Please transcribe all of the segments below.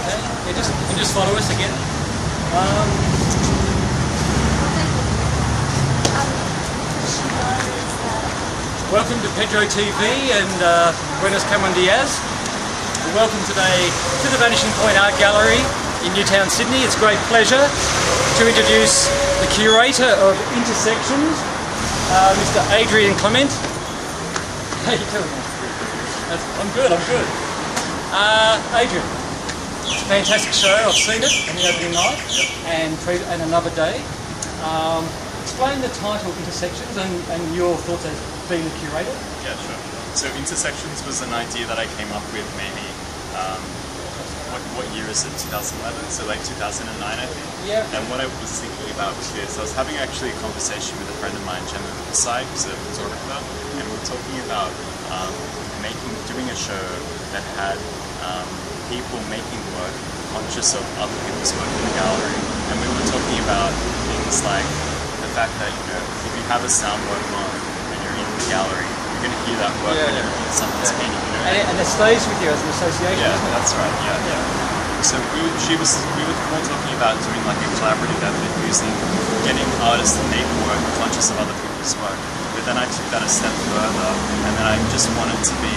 Okay. Yeah, just follow us again. Welcome to pedroTV and Buenos Dias. Welcome today to the Vanishing Art Gallery in Newtown, Sydney. It's a great pleasure to introduce the curator of Intersections, Mr. Adrian Clement. How you doing? I'm good. Adrian, it's a fantastic show. I've seen it on the opening night and another day. Explain the title Intersections and your thoughts as being the curator. Yeah, sure. So Intersections was an idea that I came up with maybe, what year is it? 2011? So like 2009, I think. Yeah. And what I was thinking about was this. I was having actually a conversation with a friend of mine, Gemma Side, who's a photographer, and we were talking about doing a show that had people making work conscious of other people's work in the gallery. And we were talking about things like the fact that, you know, if you have a sound work on and you're in the gallery, you're going to hear that work when you're in someone's painting, you know? And it stays with you as an association, yeah, isn't it? That's right, yeah. So we were more talking about doing like a collaborative effort getting artists to make work conscious of other people's work. But then I took that a step further, and then I just wanted to be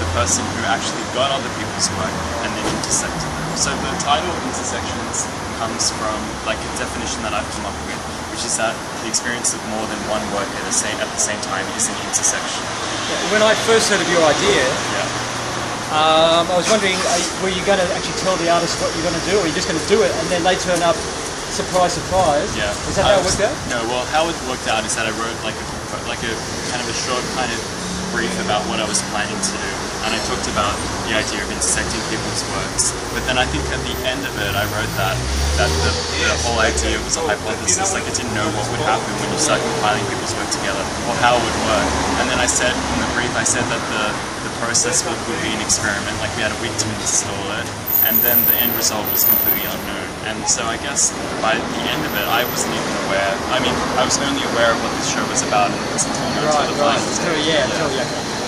the person who actually got other people's work and then intersected them. So the title Intersections comes from like a definition that I've come up with, which is that the experience of more than one work at the same time is an intersection. When I first heard of your idea, I was wondering, were you going to actually tell the artist what you're going to do, or are you just going to do it and then they turn up, surprise, surprise? Yeah. Is that how it worked out? No, well, how it worked out is that I wrote like a kind of a short kind of brief about what I was planning to do, and I talked about the idea of intersecting people's works. But then I think at the end of it, I wrote that the whole idea was a hypothesis, like it didn't know what would happen when you start compiling people's work together, or how it would work. And then I said in the brief, I said that the process would be an experiment, like we had a week to install it, and then the end result was completely unknown. And so I guess by the end of it, I wasn't even aware. I mean, I was only aware of what this show was about, and it wasn't until the final day.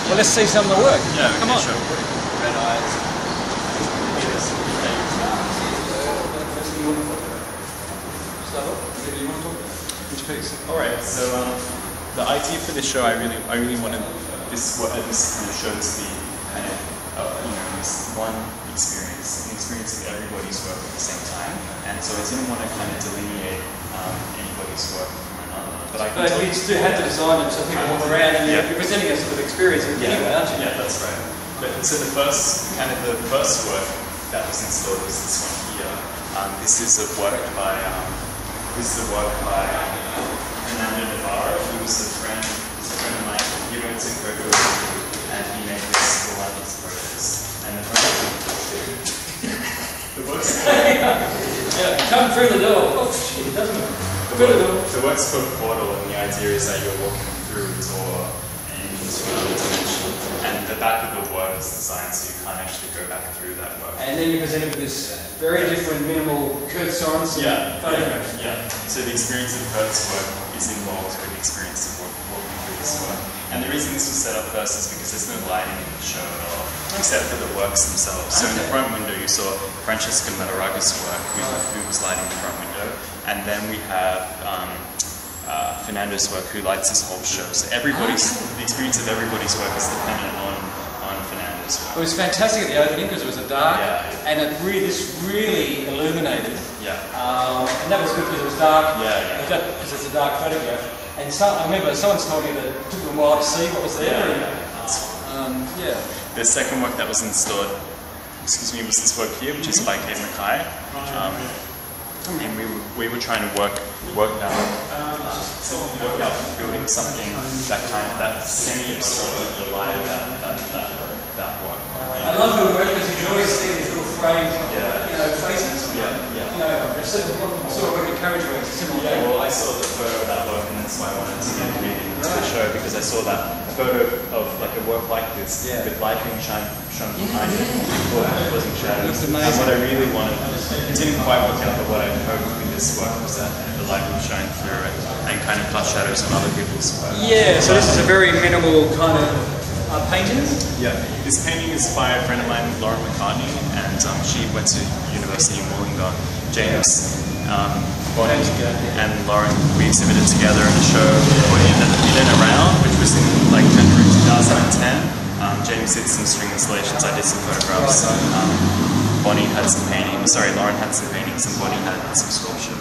Well, let's see some of the work. Yeah, come on. Sure. Red eyes. Which piece? All right. So the idea for this show, I really wanted this kind of show to be kind of this one experience, an experience of everybody's work at the same time. And so I didn't want to kind of delineate anybody's work from another. But you still had to design it so people walk around and you're presenting us with experience anyway, aren't you? Yeah, that's right. But so the first work that was installed was this one here. This is a work by Fernando Navarro, who was a friend of mine. He went to Coco and he made this one of these photos. And the work's come through the door. Oh shit, it doesn't work. The work's called Portal, and the idea is that you're walking through a door and into another dimension. And the back of the work is designed so you can't actually go back through that work. And then you presented with this very different, minimal Kurt Sorensen photograph. Yeah. So the experience of Kurt's work is involved with the experience of walking through this work. And the reason this was set up first is because there's no lighting in the show at all, except for the works themselves. So in the front window you saw Francesca Mataraga's work, who was lighting the front window. And then we have Fernando's work, who lights this whole show. So the experience of everybody's work is dependent on Fernando's work. It was fantastic at the opening because it was a dark, and this really illuminated. Yeah. And that was good because it was dark. Yeah. Because it's a dark photograph. And I remember someone's told me that it took them a while to see what was there. Yeah. The second work that was installed, was this work here, which is by Kate Mackay. And we were trying to work out building something that semi-absorbed the light of that work. I love your work because you always see these little framed faces. Sort of work encouraged work. Yeah, well, I saw the photo of that work, and that's why I wanted to get it into the show, because I saw that photo of like a work like this with light being shown behind it, it wasn't shadows. And what I really wanted, it didn't quite work out, but what I hoped with this work was that the light would shine through it and kind of cast shadows on other people's work. Yeah, so this is a very minimal kind of painting? Yeah, this painting is by a friend of mine, Lauren McCartney, and she went to university in Wollongong. James, Bonnie, and Lauren, we exhibited together in a show called In and Around, which was in like January 2010. James did some string installations, I did some photographs. Bonnie had some paintings, sorry, Lauren had some paintings, and Bonnie had some sculpture.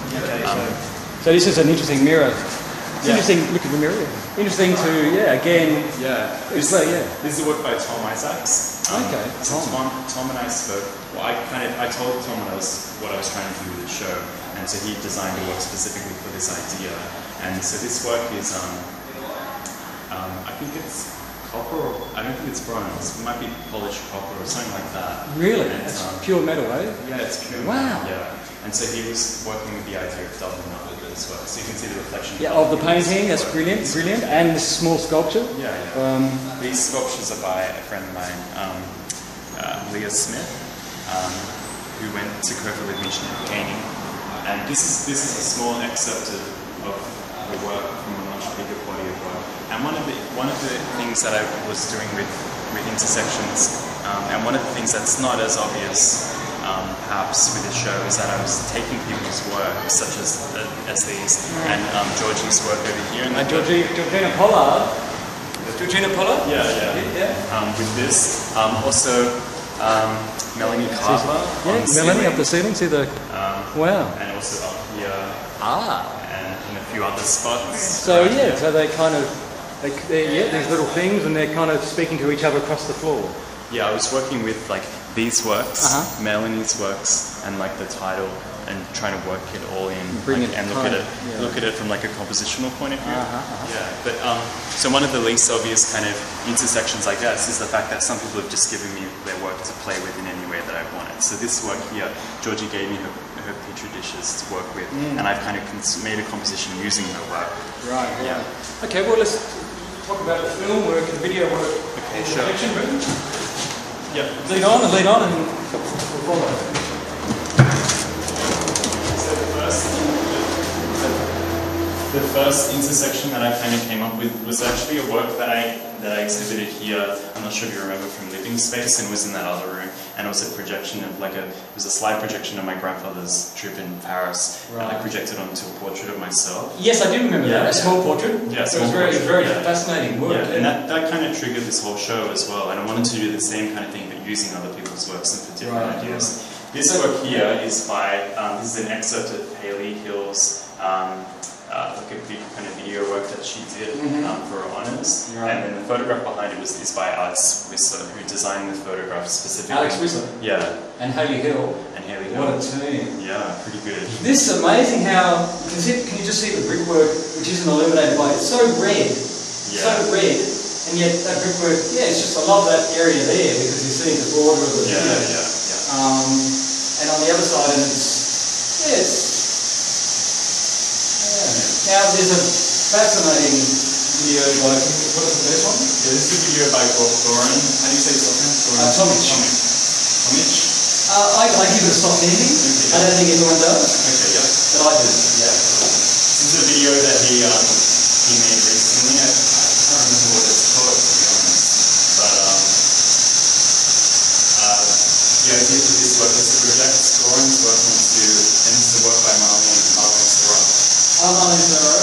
So this is an interesting mirror. It's interesting, look at the mirror. Interesting to, again. Yeah. This is a work by Tom Isaacs. Okay. So Tom and I spoke. Well, I told Tom what I was trying to do with the show, and so he designed the work specifically for this idea. And so this work is, I think it's copper, or I don't think it's bronze. It might be polished copper or something like that. Really? And, it's pure metal, eh? Yeah, it's pure metal. Wow. Yeah. And so he was working with the idea of doubling up with it as well. So you can see the reflection. Yeah, of the painting. That's brilliant. And this small sculpture. Yeah. These sculptures are by a friend of mine, Leah Smith, who went to Cofer with me painting. And this is a small excerpt of the work from a much bigger body of work. And one of the things that I was doing with intersections, and one of the things that's not as obvious, perhaps with this show, is that I was taking people's work, such as these, and Georgie's work over here. And Georgina Pollard. Georgina Pollard? Yeah. With this, also Melanie Carver. Yeah, Melanie up the ceiling. See the wow. And also up here. And in a few other spots. So so they kind of these little things, and they're kind of speaking to each other across the floor. Yeah, I was working with like these works, Melanie's works, and like the title, and trying to work it all in, and look at it from like a compositional point of view. Yeah, but so one of the least obvious kind of intersections, I guess, is the fact that some people have just given me their work to play with in any way that I wanted. So this work here, Georgie gave me her petri dishes to work with, and I've kind of made a composition using her work. Right. Yeah. Okay. Well, let's talk about the film work and video work. Okay, sure. Yeah. Lead on, and we'll follow. The first intersection that I kind of came up with was actually a work that I exhibited here. I'm not sure if you remember, from Living Space, and was in that other room. And it was a projection of it was a slide projection of my grandfather's trip in Paris. Right. And I projected onto a portrait of myself. Yes, I do remember that. A small portrait. Yeah, it was very fascinating work. Yeah, and that kind of triggered this whole show as well. And I wanted to do the same kind of thing, but using other people's works and for different ideas. This work here is by, this is an excerpt of Hayley Hill's like a big kind of video work that she did for her honours. Right. And then the photograph behind it is by Alex Whistler, who designed the photograph specifically. Alex Whistler? Yeah. And Hayley Hill. What a team. Yeah, pretty good. This is amazing how, can you just see the brickwork, which isn't illuminated by, it's so red. Yeah. So red. And yet that brickwork, it's just, I love that area there, because you're seeing the border of the video. And on the other side, and now there's a fascinating video by, what is the first one? Yeah, this is a video by Goran. How do you say his name? Tomic. I give it a soft ending. Okay. I don't think everyone does. Okay, yeah. But I do. Yeah. This is a video that he made recently. I can't remember what it's called, to be honest. But the idea for this work is to project Goran's work onto, and this is a work by Marlene Serra. Marlene Serra,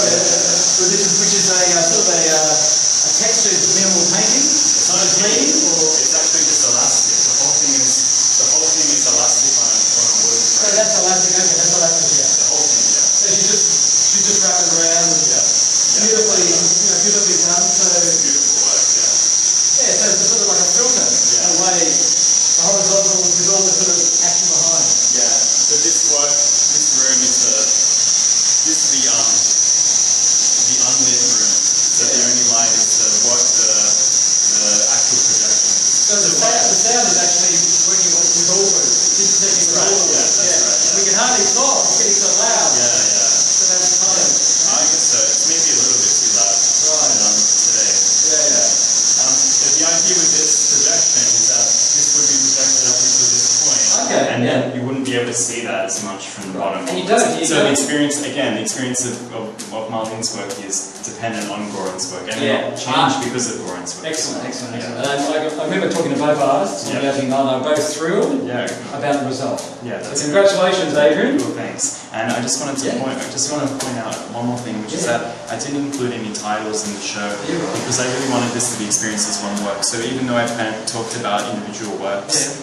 which is a sort of a textured minimal painting. It's not a clean, or it's actually just elastic. The whole thing is elastic on a wood. So that's elastic. Okay, that's elastic. Yeah. The whole thing. Yeah. So she just wrapped it around. And beautifully done. So it's beautiful work. Yeah. So it's sort of like a filter in a way. The horizontal with all the sort of action behind. Yeah. So this work, this room is the unlit room. So the only light is the actual projection. So the sound is actually working with all groups. It's intersecting with all of them. That's right. Yeah. We can hardly talk. It's getting so loud. Yeah. So that's kind of. I guess so. It's maybe a little bit too loud. Right. Today. Yeah. But the idea with this projection is that this would be projected up until this point. Okay. Okay. And then you wouldn't be able to see that as much from the bottom. And you don't. So the experience of Marlene's work is dependent on Goran's work, and it will change because of Goran's work. Excellent. I remember talking to both artists on the opening night, and they were both thrilled about the result. Yeah, so congratulations, Adrian. Cool, thanks. And I just wanted to point out one more thing, which is that I didn't include any titles in the show because I really wanted this to be experienced as one work. So even though I've kind of talked about individual works,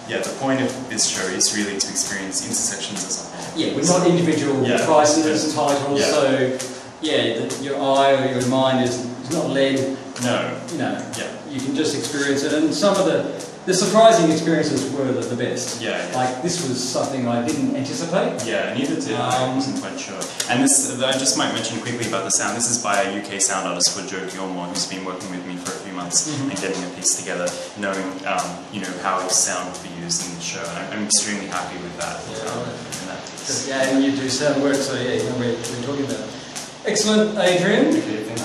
the point of this show is really to experience intersections as a whole. Yeah, we're not individual prices, titles, so your eye or your mind is not led. No. You can just experience it, and some of the surprising experiences were the best. Like this was something I didn't anticipate. Yeah, neither did I. Wasn't quite sure. And this, I just might mention quickly about the sound. This is by a UK sound artist called Joe Gilmore, who's been working with me for a few months and getting a piece together, knowing how sound would be used in the show. And I'm extremely happy with that. In that piece. Yeah, and you do sound work, so you know what we're talking about. Excellent, Adrian. Okay, thank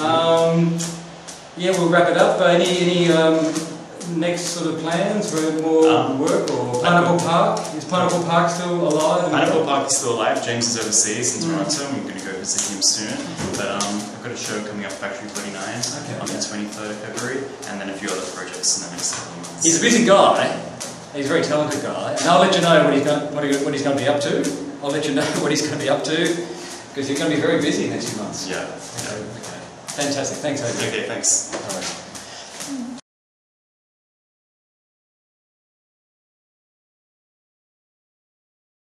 you. We'll wrap it up. Any next sort of plans for more work, or Pineapple Park? Is Pineapple Park still alive? Pineapple Park is still alive. James is overseas in Toronto, and we're going to go visit him soon. But I've got a show coming up, Factory 49, on the 23rd of February, and then a few other projects in the next couple of months. He's a busy guy. He's a very talented guy, and I'll let you know what he's going to be up to. I'll let you know what he's going to be up to, because you're going to be very busy next few months. Okay. Fantastic. Thanks, Adrian. Okay, thanks. All right.